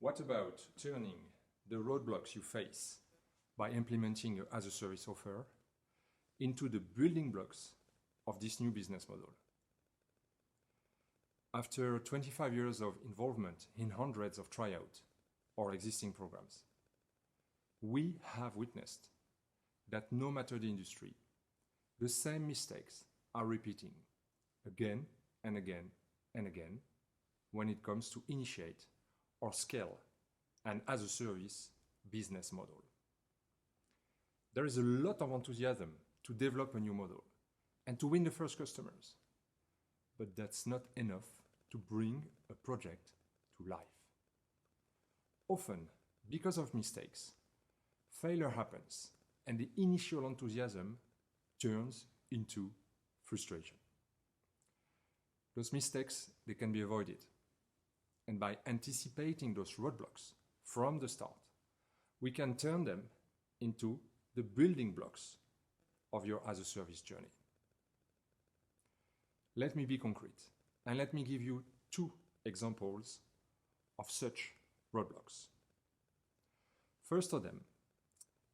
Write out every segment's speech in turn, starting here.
What about turning the roadblocks you face by implementing your as-a-service offer into the building blocks of this new business model? After 25 years of involvement in hundreds of tryout or existing programs, we have witnessed that no matter the industry, the same mistakes are repeating again and again and again when it comes to initiate or scale an as-a-service business model. There is a lot of enthusiasm to develop a new model and to win the first customers, but that's not enough to bring a project to life. Often, because of mistakes, failure happens and the initial enthusiasm turns into frustration. Those mistakes, they can be avoided. And by anticipating those roadblocks from the start, we can turn them into the building blocks of your as-a-service journey. Let me be concrete, and let me give you two examples of such roadblocks. First of them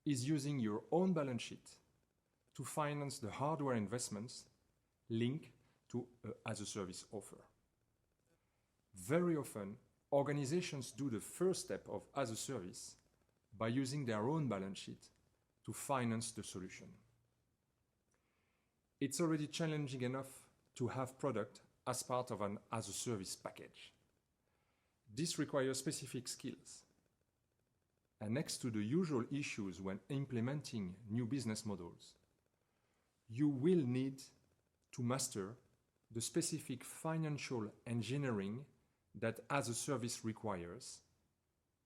is using your own balance sheet to finance the hardware investments linked to an as-a-service offer. Very often, organizations do the first step of as-a-service by using their own balance sheet to finance the solution. It's already challenging enough to have product as part of an as-a-service package. This requires specific skills. And next to the usual issues when implementing new business models, you will need to master the specific financial engineering that as-a-service requires,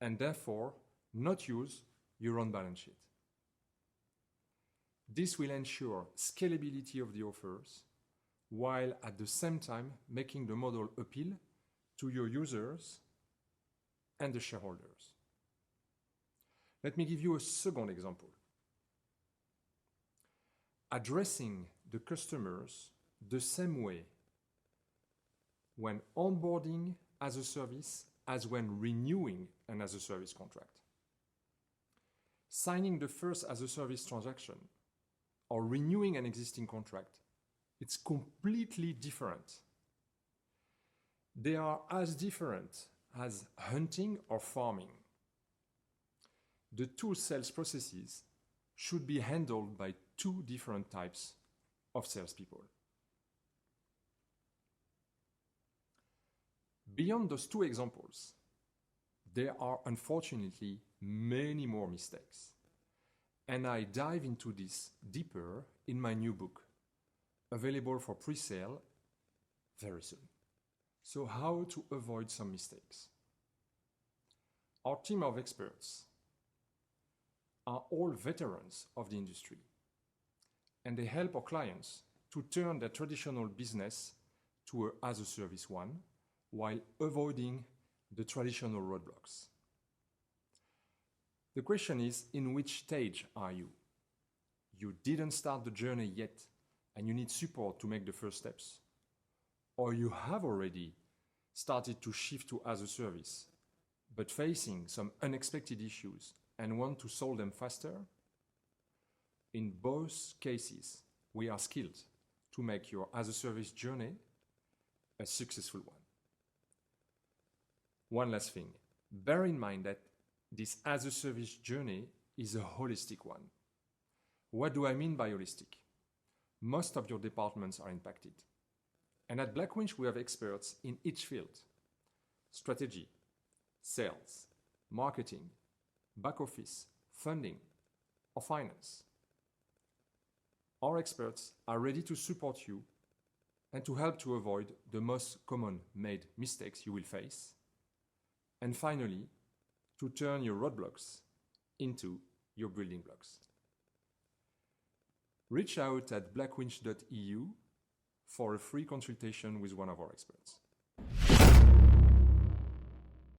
and therefore not use your own balance sheet. This will ensure scalability of the offers, while at the same time making the model appeal to your users and the shareholders. Let me give you a second example. Addressing the customers the same way when onboarding as a service as when renewing an as-a-service contract. Signing the first as-a-service transaction or renewing an existing contract, it's completely different. They are as different as hunting or farming. The two sales processes should be handled by two different types of salespeople. Beyond those two examples, there are unfortunately many more mistakes. And I dive into this deeper in my new book, available for pre-sale very soon. So how to avoid some mistakes? Our team of experts are all veterans of the industry, and they help our clients to turn their traditional business to an as-a-service one, while avoiding the traditional roadblocks. The question is, in which stage are you? You didn't start the journey yet, and you need support to make the first steps. Or you have already started to shift to as-a-service, but facing some unexpected issues and want to solve them faster? In both cases, we are skilled to make your as-a-service journey a successful one. One last thing, bear in mind that this as-a-service journey is a holistic one. What do I mean by holistic? Most of your departments are impacted. And at Blackwinch, we have experts in each field: strategy, sales, marketing, back office, funding, or finance. Our experts are ready to support you and to help to avoid the most common made mistakes you will face. And finally, to turn your roadblocks into your building blocks. Reach out at blackwinch.eu for a free consultation with one of our experts.